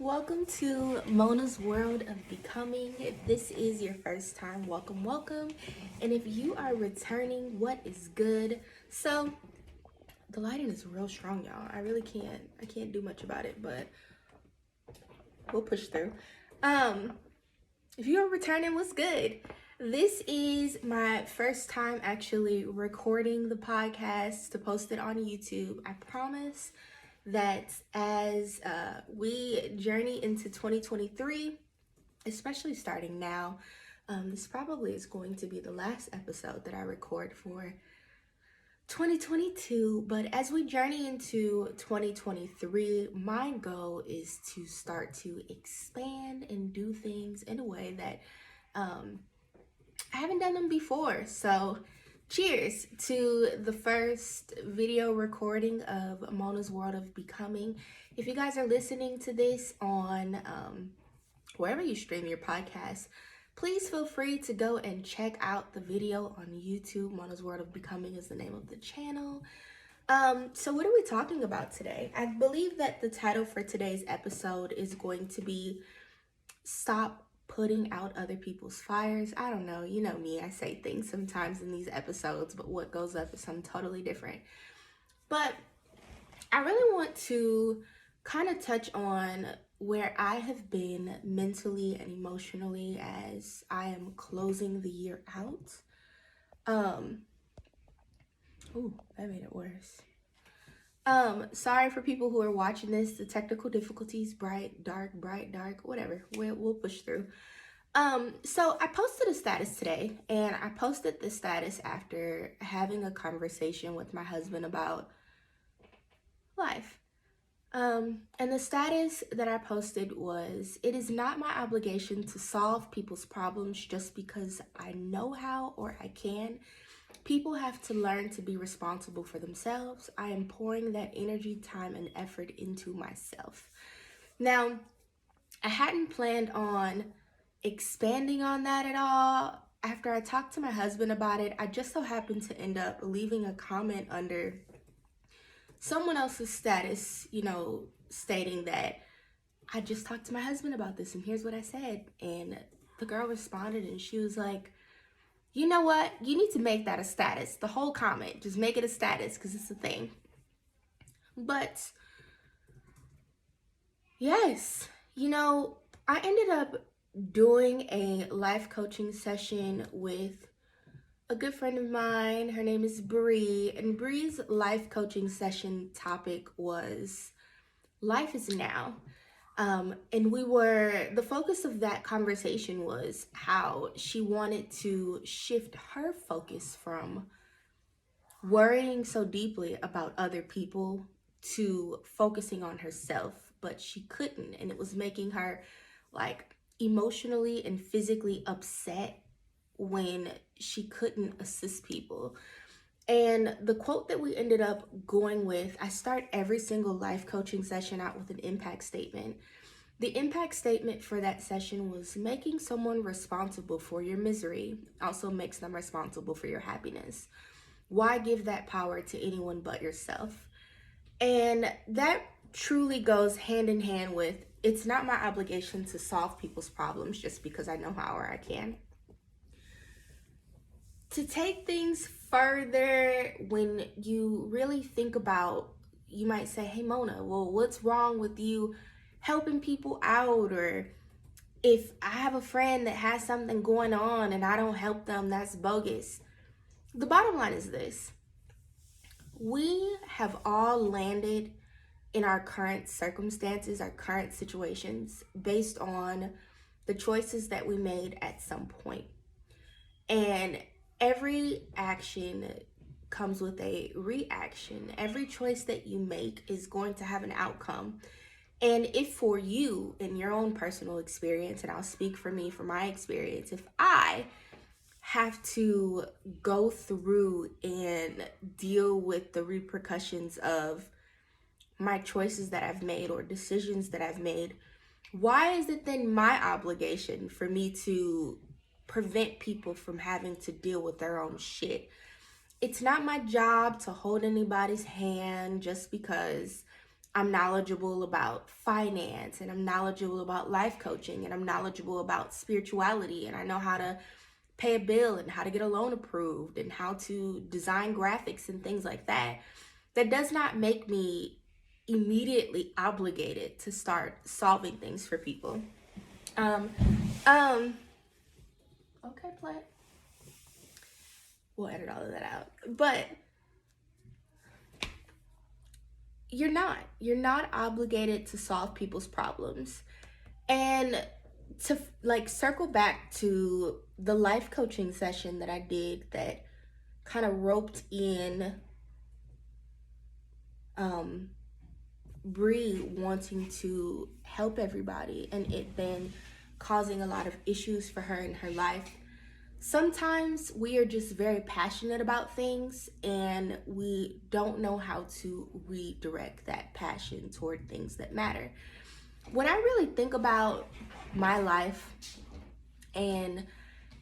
Welcome to Mona's World of Becoming. If this is your first time, welcome, welcome. And if you are returning, what is good? So, the lighting is real strong, y'all. I can't do much about it, but we'll push through. If you are returning, what's good? This is my first time actually recording the podcast to post it on YouTube. I promise that as we journey into 2023, especially starting now, this probably is going to be the last episode that I record for 2022. But as we journey into 2023, my goal is to start to expand and do things in a way that I haven't done them before. So cheers to the first video recording of Mona's World of Becoming. If you guys are listening to this on wherever you stream your podcast, please feel free to go and check out the video on YouTube. Mona's World of Becoming is the name of the channel. So what are we talking about today? I believe that the title for today's episode is going to be Stop Putting Out Other People's Fires. I don't know, you know me, I say things sometimes in these episodes, but what goes up is something totally different. But I really want to kind of touch on where I have been mentally and emotionally as I am closing the year out. Oh, that made it worse. Sorry for people who are watching this, the technical difficulties, bright, dark, whatever, we'll push through. So I posted a status today, and I posted this status after having a conversation with my husband about life. And the status that I posted was, it is not my obligation to solve people's problems just because I know how or I can. People have to learn to be responsible for themselves. I am pouring that energy, time, and effort into myself. Now, I hadn't planned on expanding on that at all. After I talked to my husband about it, I just so happened to end up leaving a comment under someone else's status, stating that I just talked to my husband about this and here's what I said. And the girl responded and she was like, you know what? You need to make that a status. The whole comment, just make it a status because it's a thing. But yes, I ended up doing a life coaching session with a good friend of mine. Her name is Bree, and Bree's life coaching session topic was life is now. And the focus of that conversation was how she wanted to shift her focus from worrying so deeply about other people to focusing on herself, but she couldn't. And it was making her emotionally and physically upset when she couldn't assist people. And the quote that we ended up going with, I start every single life coaching session out with an impact statement. The impact statement for that session was making someone responsible for your misery also makes them responsible for your happiness. Why give that power to anyone but yourself? And that truly goes hand in hand with, it's not my obligation to solve people's problems just because I know how or I can. To take things further, when you really think about, you might say, hey Mona, well, what's wrong with you helping people out? Or if I have a friend that has something going on and I don't help them, that's bogus. The bottom line is this: we have all landed in our current circumstances, our current situations, based on the choices that we made at some point. And every action comes with a reaction. Every choice that you make is going to have an outcome. And if for you, in your own personal experience, and I'll speak for me, for my experience, if I have to go through and deal with the repercussions of my choices that I've made or decisions that I've made, why is it then my obligation for me to prevent people from having to deal with their own shit? It's not my job to hold anybody's hand just because I'm knowledgeable about finance, and I'm knowledgeable about life coaching, and I'm knowledgeable about spirituality, and I know how to pay a bill and how to get a loan approved and how to design graphics and things like that. That does not make me immediately obligated to start solving things for people. Um, um, okay, play. We'll edit all of that out. But you're not obligated to solve people's problems. And to like circle back to the life coaching session that I did that kind of roped in Bree wanting to help everybody and it then causing a lot of issues for her in her life. Sometimes we are just very passionate about things and we don't know how to redirect that passion toward things that matter. When I really think about my life and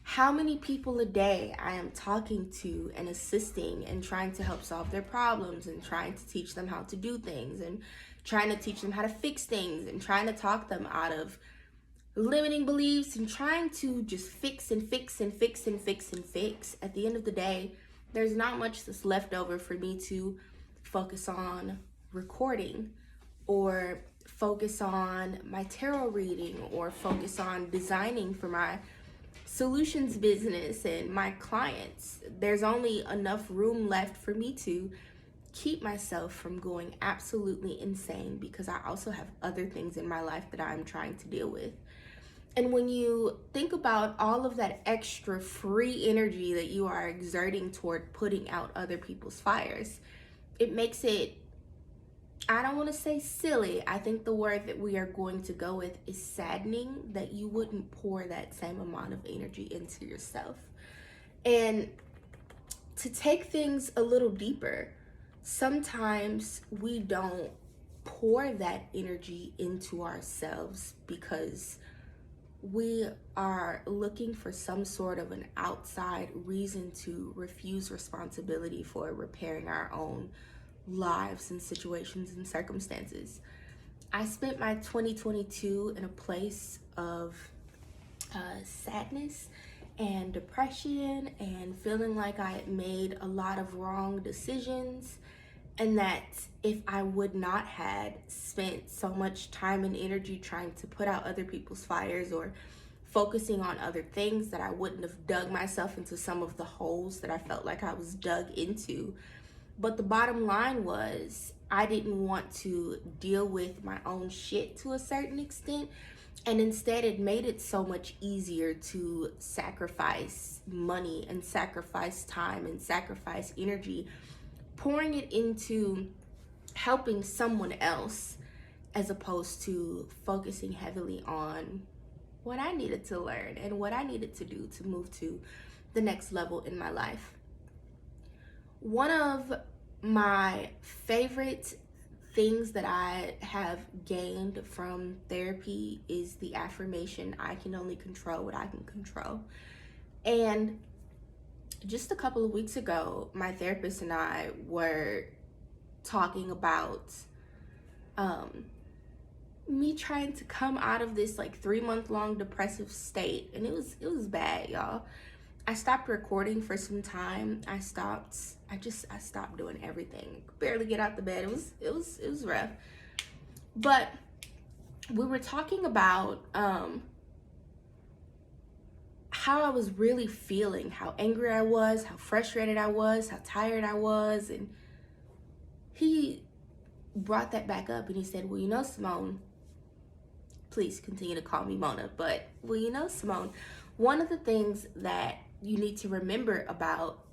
how many people a day I am talking to and assisting and trying to help solve their problems and trying to teach them how to do things and trying to teach them how to fix things and trying to talk them out of limiting beliefs and trying to just fix and fix and fix and fix and fix. At the end of the day, there's not much that's left over for me to focus on recording or focus on my tarot reading or focus on designing for my solutions business and my clients. There's only enough room left for me to keep myself from going absolutely insane because I also have other things in my life that I'm trying to deal with. And when you think about all of that extra free energy that you are exerting toward putting out other people's fires, it makes it, I don't want to say silly. I think the word that we are going to go with is saddening that you wouldn't pour that same amount of energy into yourself. And to take things a little deeper, sometimes we don't pour that energy into ourselves because we are looking for some sort of an outside reason to refuse responsibility for repairing our own lives and situations and circumstances. I spent my 2022 in a place of sadness and depression and feeling like I had made a lot of wrong decisions, and that if I would not had spent so much time and energy trying to put out other people's fires or focusing on other things, that I wouldn't have dug myself into some of the holes that I felt like I was dug into. But the bottom line was I didn't want to deal with my own shit to a certain extent. And instead, it made it so much easier to sacrifice money and sacrifice time and sacrifice energy, pouring it into helping someone else as opposed to focusing heavily on what I needed to learn and what I needed to do to move to the next level in my life. One of my favorite things that I have gained from therapy is the affirmation, I can only control what I can control. And just a couple of weeks ago, my therapist and I were talking about me trying to come out of this like 3-month long depressive state, and it was bad, y'all. I stopped recording for some time. I stopped doing everything. Barely get out the bed. It was rough. But we were talking about how I was really feeling, how angry I was, how frustrated I was, how tired I was, and he brought that back up and he said, well, you know, Simone, please continue to call me Mona, but well, you know, Simone, one of the things that you need to remember about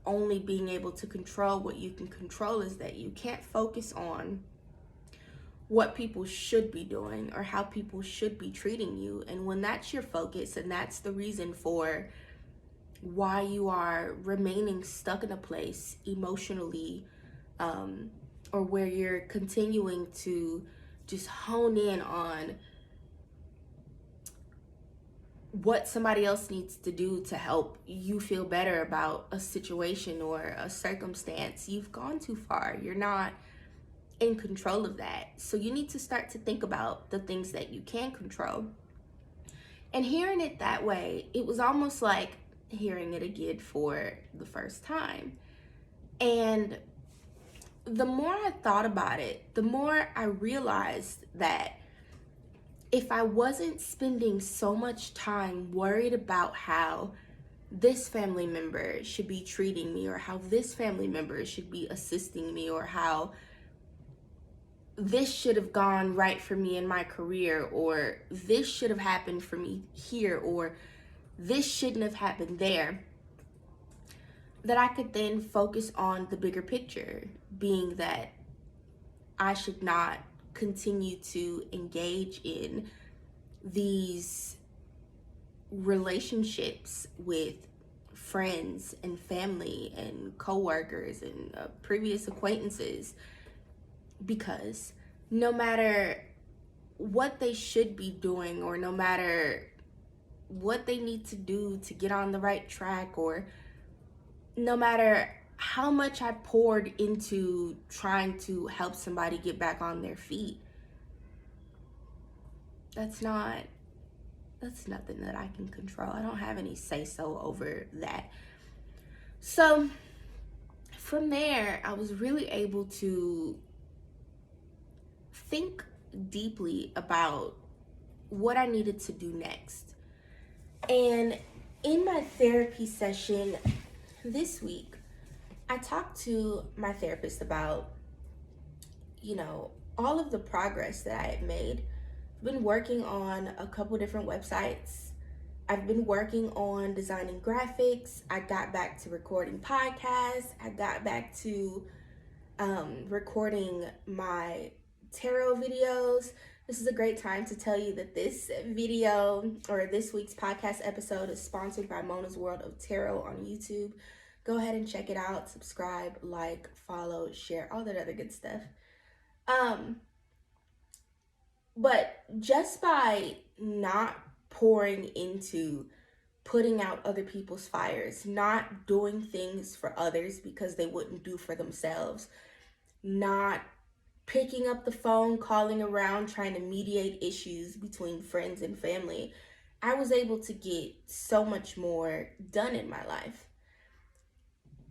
only being able to control what you can control is that you can't focus on what people should be doing or how people should be treating you. And when that's your focus and that's the reason for why you are remaining stuck in a place emotionally, or where you're continuing to just hone in on what somebody else needs to do to help you feel better about a situation or a circumstance, you've gone too far. You're not in control of that. So you need to start to think about the things that you can control. And hearing it that way, it was almost like hearing it again for the first time. And the more I thought about it, the more I realized that if I wasn't spending so much time worried about how this family member should be treating me, or how this family member should be assisting me, or how this should have gone right for me in my career, or this should have happened for me here, or this shouldn't have happened there, that I could then focus on the bigger picture, being that I should not continue to engage in these relationships with friends and family and coworkers and previous acquaintances, because no matter what they should be doing, or no matter what they need to do to get on the right track, or no matter how much I poured into trying to help somebody get back on their feet, that's nothing that I can control. I don't have any say-so over that. So from there, I was really able to think deeply about what I needed to do next. And in my therapy session this week, I talked to my therapist about, all of the progress that I had made. I've been working on a couple different websites. I've been working on designing graphics. I got back to recording podcasts. I got back to recording my tarot videos. This is a great time to tell you that this video, or this week's podcast episode, is sponsored by Mona's World of Tarot on YouTube. Go ahead and check it out. Subscribe, like, follow, share, all that other good stuff. But just by not pouring into putting out other people's fires, not doing things for others because they wouldn't do for themselves, not picking up the phone, calling around, trying to mediate issues between friends and family, I was able to get so much more done in my life.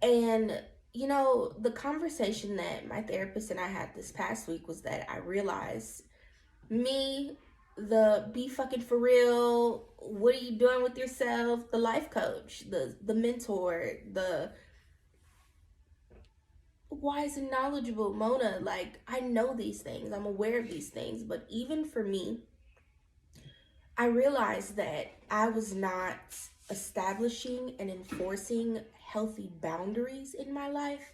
And, the conversation that my therapist and I had this past week was that I realized me, the be fucking for real, what are you doing with yourself, the life coach, the mentor, the wise and knowledgeable Mona, like, I know these things, I'm aware of these things, but even for me, I realized that I was not establishing and enforcing healthy boundaries in my life.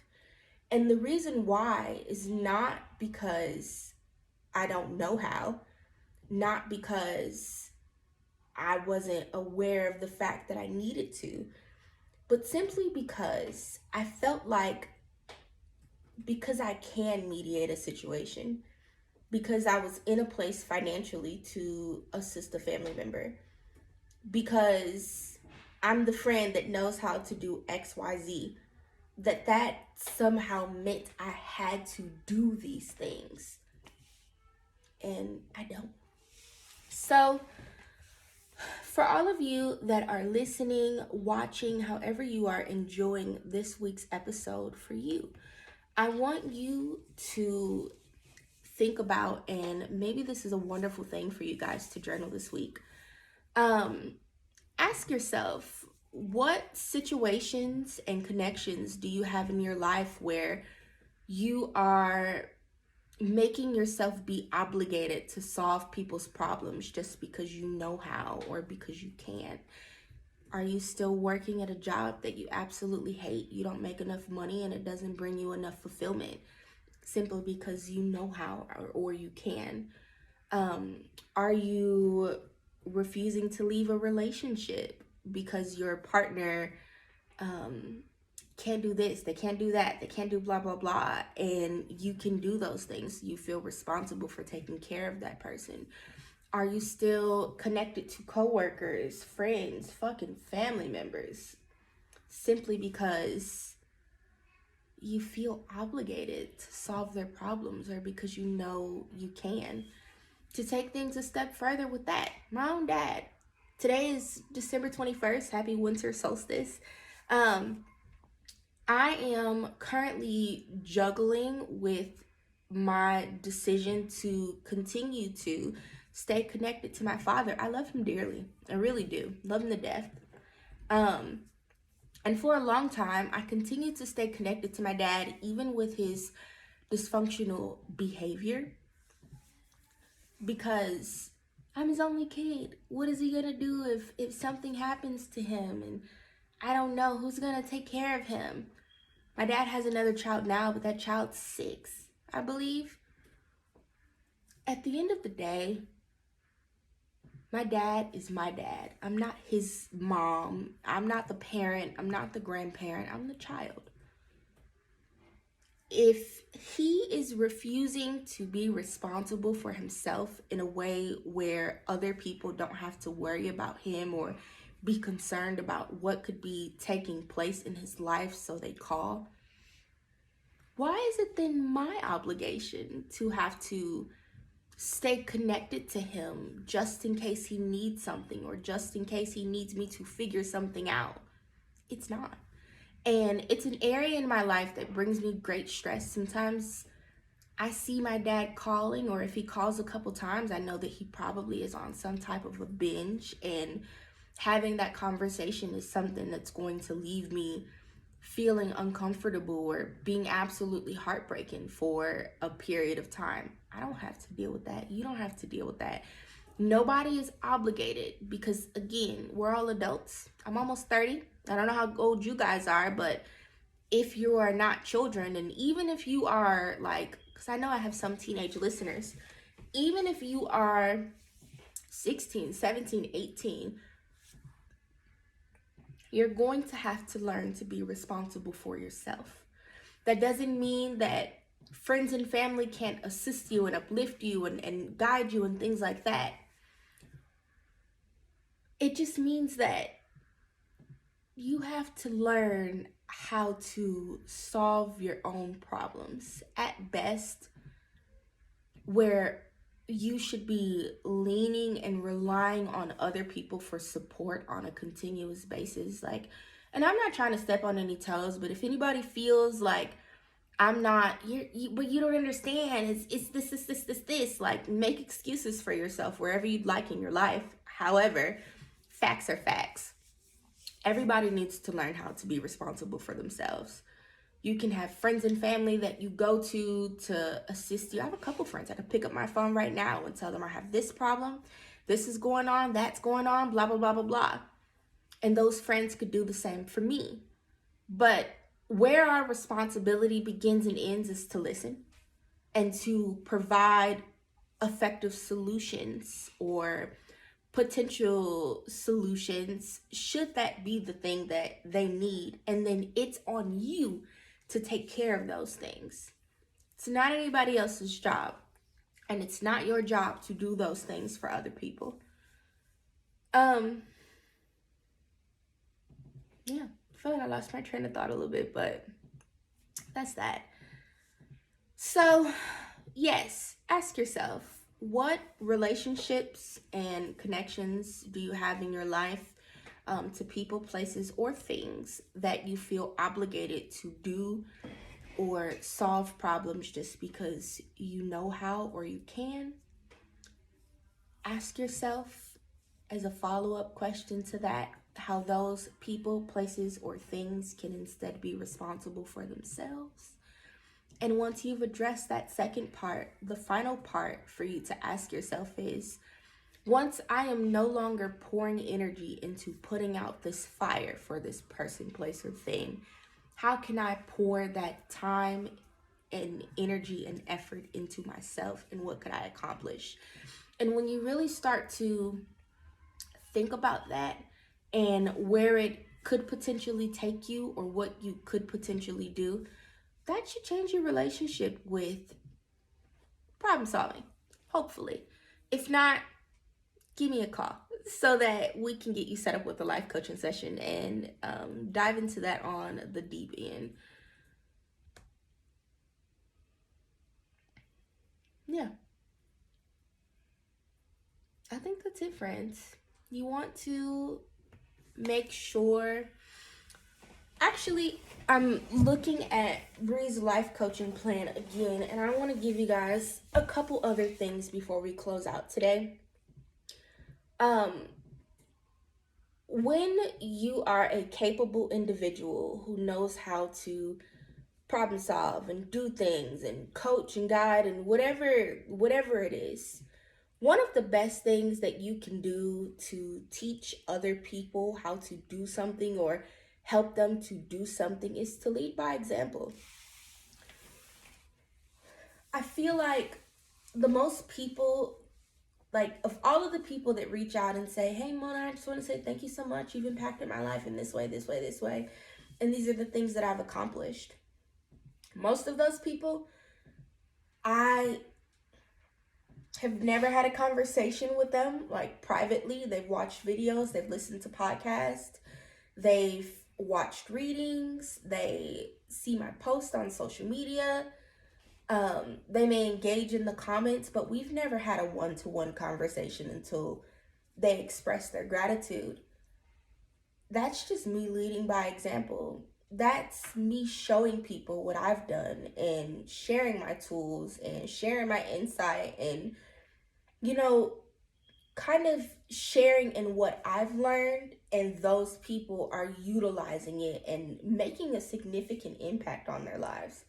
And the reason why is not because I don't know how, not because I wasn't aware of the fact that I needed to, but simply because I felt like, because I can mediate a situation, because I was in a place financially to assist a family member, because I'm the friend that knows how to do XYZ, that somehow meant I had to do these things. And I don't. So for all of you that are listening, watching, however you are enjoying this week's episode, for you, I want you to think about, and maybe this is a wonderful thing for you guys to journal this week. Ask yourself, what situations and connections do you have in your life where you are making yourself be obligated to solve people's problems just because you know how or because you can? Are you still working at a job that you absolutely hate? You don't make enough money and it doesn't bring you enough fulfillment simply because you know how or you can? Are you refusing to leave a relationship because your partner can't do this, they can't do that, they can't do blah, blah, blah, and you can do those things? You feel responsible for taking care of that person. Are you still connected to coworkers, friends, fucking family members, simply because you feel obligated to solve their problems, or because you know you can. To take things a step further with that, my own dad. Today is December 21st. Happy winter solstice. Um, I am currently juggling with my decision to continue to stay connected to my father. I love him dearly. I really do. Love him to death. Um, and for a long time, I continued to stay connected to my dad, even with his dysfunctional behavior, because I'm his only kid. What is he gonna do if something happens to him? And I don't know who's gonna take care of him. My dad has another child now, but that child's 6, I believe. At the end of the day, my dad is my dad. I'm not his mom. I'm not the parent. I'm not the grandparent. I'm the child. If he is refusing to be responsible for himself in a way where other people don't have to worry about him or be concerned about what could be taking place in his life, so they call, why is it then my obligation to have to stay connected to him just in case he needs something, or just in case he needs me to figure something out? It's not. And it's an area in my life that brings me great stress. Sometimes I see my dad calling, or if he calls a couple times, I know that he probably is on some type of a binge, and having that conversation is something that's going to leave me feeling uncomfortable or being absolutely heartbroken for a period of time. I don't have to deal with that. You don't have to deal with that. Nobody is obligated, because again, we're all adults. I'm almost 30. I don't know how old you guys are, but if you are not children, and even if you are like, because I know I have some teenage listeners, even if you are 16, 17, 18, you're going to have to learn to be responsible for yourself. That doesn't mean that friends and family can't assist you and uplift you and guide you and things like that. It just means that you have to learn how to solve your own problems. At best, where you should be leaning and relying on other people for support on a continuous basis. Like, and I'm not trying to step on any toes, but if anybody feels like I'm not, but you don't understand, it's this, like, make excuses for yourself wherever you'd like in your life. However, facts are facts. Everybody needs to learn how to be responsible for themselves. You can have friends and family that you go to assist you. I have a couple friends. I can pick up my phone right now and tell them I have this problem, this is going on, that's going on, blah, blah, blah, blah, blah. And those friends could do the same for me. But where our responsibility begins and ends is to listen and to provide effective solutions or potential solutions, should that be the thing that they need. And then it's on you to take care of those things. It's not anybody else's job, and it's not your job to do those things for other people. Yeah, I feel like I lost my train of thought a little bit, but that's that. So, yes, ask yourself, what relationships and connections do you have in your life, to people, places, or things that you feel obligated to do or solve problems just because you know how or you can? Ask yourself, as a follow-up question to that, how those people, places, or things can instead be responsible for themselves. And once you've addressed that second part, the final part for you to ask yourself is, once I am no longer pouring energy into putting out this fire for this person, place, or thing, how can I pour that time and energy and effort into myself, and what could I accomplish? And when you really start to think about that and where it could potentially take you, or what you could potentially do, that should change your relationship with problem solving, hopefully. If not, give me a call so that we can get you set up with a life coaching session and dive into that on the deep end. Yeah, I think that's it, friends. You want to make sure. Actually, I'm looking at Bree's life coaching plan again, and I want to give you guys a couple other things before we close out today. Um, when you are a capable individual who knows how to problem solve and do things and coach and guide and whatever it is, one of the best things that you can do to teach other people how to do something or help them to do something is to lead by example. I feel like the most people, like of all of the people that reach out and say, hey Mona, I just want to say thank you so much, you've impacted my life in this way, this way, this way, and these are the things that I've accomplished. Most of those people, I have never had a conversation with them, like privately. They've watched videos, they've listened to podcasts, they've watched readings, they see my posts on social media. They may engage in the comments, but we've never had a one-to-one conversation until they express their gratitude. That's just me leading by example. That's me showing people what I've done and sharing my tools and sharing my insight and, you know, kind of sharing in what I've learned, and those people are utilizing it and making a significant impact on their lives.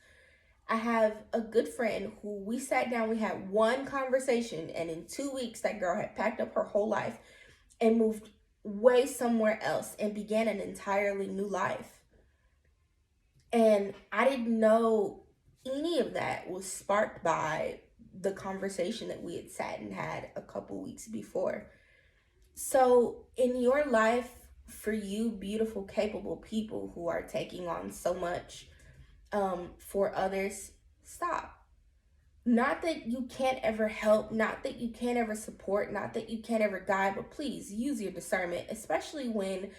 I have a good friend who we sat down, we had one conversation, and in 2 weeks, that girl had packed up her whole life and moved way somewhere else and began an entirely new life. And I didn't know any of that was sparked by the conversation that we had sat and had a couple weeks before. So in your life, for you beautiful, capable people who are taking on so much for others, stop. Not that you can't ever help, not that you can't ever support, not that you can't ever guide, but please use your discernment, especially when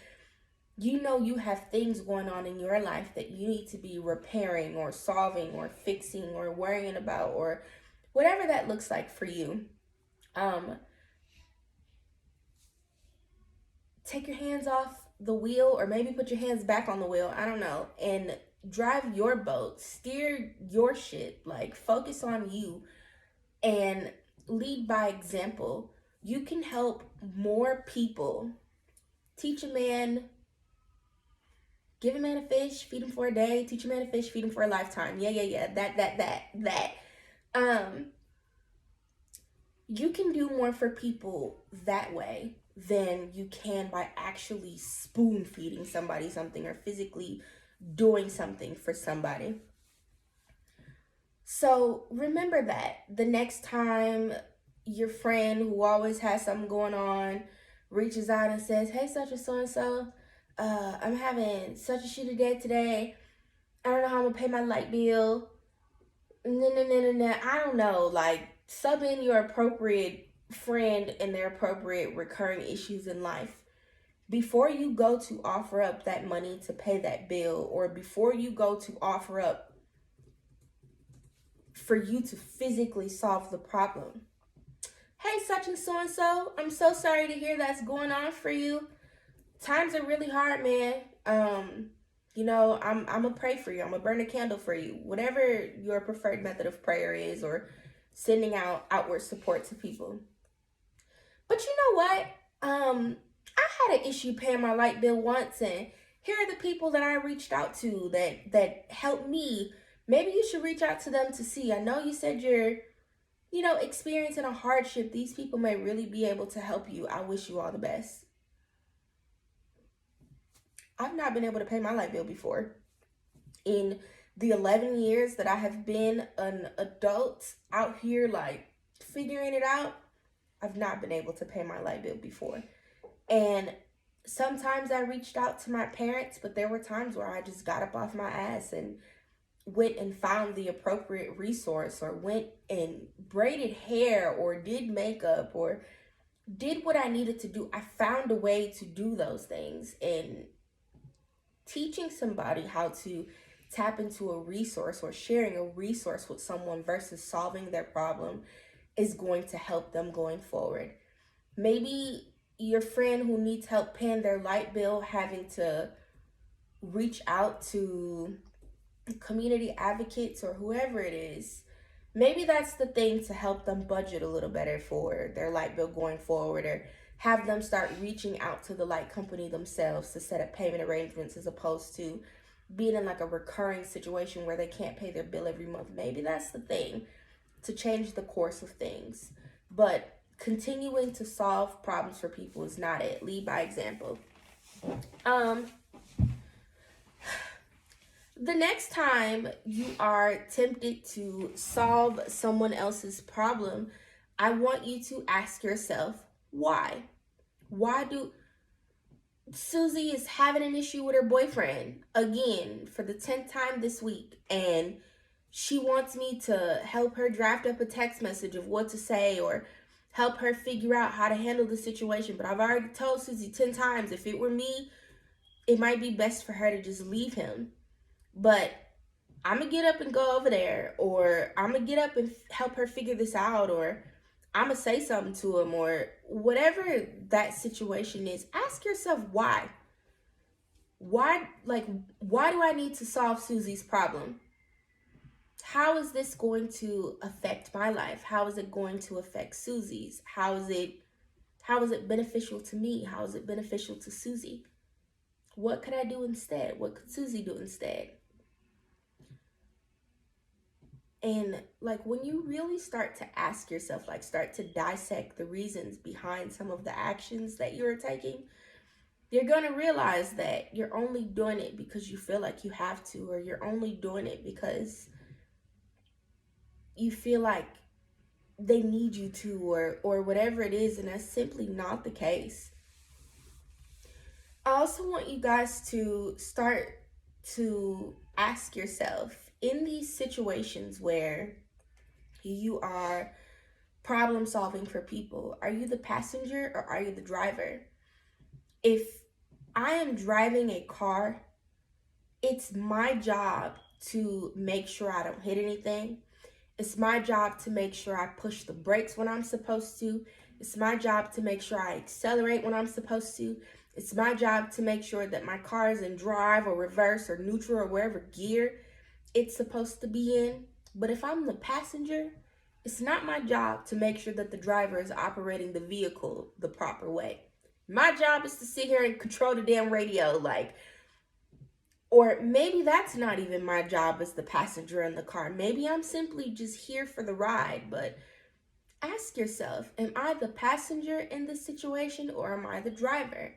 you know you have things going on in your life that you need to be repairing or solving or fixing or worrying about, or whatever that looks like for you. Take your hands off the wheel, or maybe put your hands back on the wheel, I don't know, and drive your boat, steer your shit, like focus on you and lead by example. You can help more people. Teach a man, give a man a fish, feed him for a day. Teach a man a fish, feed him for a lifetime. Yeah. That. You can do more for people that way than you can by actually spoon feeding somebody something or physically doing something for somebody. So remember that the next time your friend who always has something going on reaches out and says, hey, such and so, I'm having such a shitty day today. I don't know how I'm gonna pay my light bill. No. I don't know. Like, sub in your appropriate friend and their appropriate recurring issues in life. Before you go to offer up that money to pay that bill, or before you go to offer up for you to physically solve the problem. Hey, such and so, I'm so sorry to hear that's going on for you. Times are really hard, man. You know, I'm gonna pray for you. I'm gonna burn a candle for you. Whatever your preferred method of prayer is, or sending out outward support to people. But you know what? I had an issue paying my light bill once, and here are the people that I reached out to that helped me. Maybe you should reach out to them to see. I know you said you're, experiencing a hardship. These people may really be able to help you. I wish you all the best. I've not been able to pay my light bill before. In the 11 years that I have been an adult out here, like, figuring it out, I've not been able to pay my light bill before. And sometimes I reached out to my parents, but there were times where I just got up off my ass and went and found the appropriate resource, or went and braided hair, or did makeup, or did what I needed to do. I found a way to do those things. And teaching somebody how to tap into a resource or sharing a resource with someone versus solving their problem is going to help them going forward. Maybe your friend who needs help paying their light bill having to reach out to community advocates or whoever it is. Maybe that's the thing to help them budget a little better for their light bill going forward, or have them start reaching out to the light company themselves to set up payment arrangements as opposed to being in like a recurring situation where they can't pay their bill every month. Maybe that's the thing to change the course of things. But continuing to solve problems for people is not it. Lead by example. The next time you are tempted to solve someone else's problem, I want you to ask yourself, why? Why do Susie is having an issue with her boyfriend again for the 10th time this week, and she wants me to help her draft up a text message of what to say or help her figure out how to handle the situation. But I've already told Susie 10 times, if it were me, it might be best for her to just leave him. But I'm going to get up and go over there, or I'm going to get up and help her figure this out, or I'm going to say something to him, or whatever that situation is. Ask yourself why. Why do I need to solve Susie's problem? How is this going to affect my life? How is it going to affect Susie's? How is it beneficial to me? How is it beneficial to Susie? What could I do instead? What could Susie do instead? And like when you really start to ask yourself, like start to dissect the reasons behind some of the actions that you're taking, you're going to realize that you're only doing it because you feel like you have to, or you're only doing it because you feel like they need you to, or whatever it is, and that's simply not the case. I also want you guys to start to ask yourself, in these situations where you are problem solving for people, are you the passenger or are you the driver? If I am driving a car, it's my job to make sure I don't hit anything. It's my job to make sure I push the brakes when I'm supposed to. It's my job to make sure I accelerate when I'm supposed to. It's my job to make sure that my car is in drive or reverse or neutral or wherever gear it's supposed to be in. But if I'm the passenger, it's not my job to make sure that the driver is operating the vehicle the proper way. My job is to sit here and control the damn radio, or maybe that's not even my job as the passenger in the car. Maybe I'm simply just here for the ride. But ask yourself, am I the passenger in this situation or am I the driver?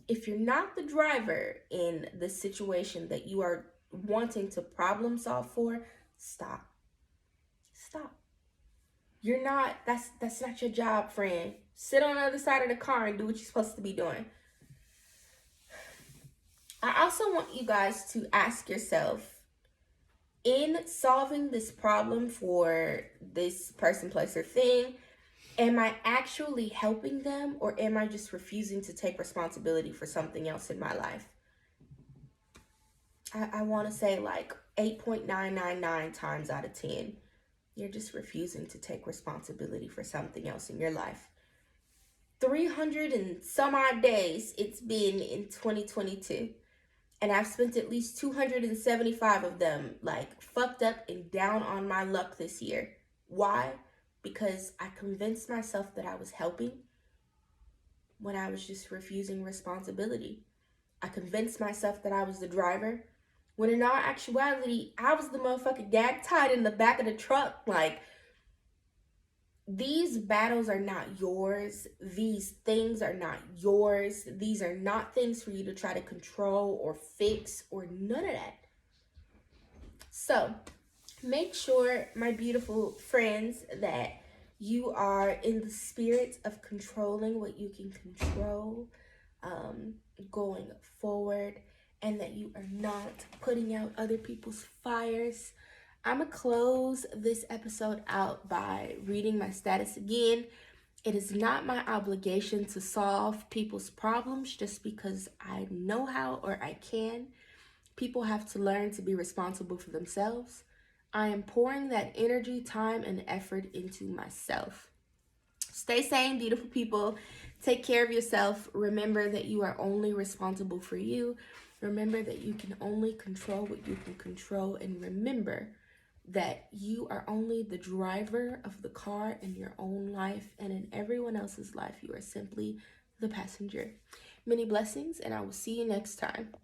If you're not the driver in the situation that you are wanting to problem solve for, stop. You're not, that's not your job, friend. Sit on the other side of the car and do what you're supposed to be doing. I also want you guys to ask yourself, in solving this problem for this person, place, or thing, am I actually helping them, or am I just refusing to take responsibility for something else in my life? I want to say like 8.999 times out of 10, you're just refusing to take responsibility for something else in your life. 300 and some odd days it's been in 2022. And I've spent at least 275 of them like fucked up and down on my luck this year. Why? Because I convinced myself that I was helping when I was just refusing responsibility. I convinced myself that I was the driver when in all actuality, I was the motherfucker gag tied in the back of the truck. Like, these battles are not yours. These things are not yours. These are not things for you to try to control or fix or none of that. So, make sure, my beautiful friends, that you are in the spirit of controlling what you can control going forward, and that you are not putting out other people's fires. I'm going to close this episode out by reading my status again. It is not my obligation to solve people's problems just because I know how or I can. People have to learn to be responsible for themselves. I am pouring that energy, time, and effort into myself. Stay sane, beautiful people. Take care of yourself. Remember that you are only responsible for you. Remember that you can only control what you can control. And remember that you are only the driver of the car in your own life, and in everyone else's life, you are simply the passenger. Many blessings, and I will see you next time.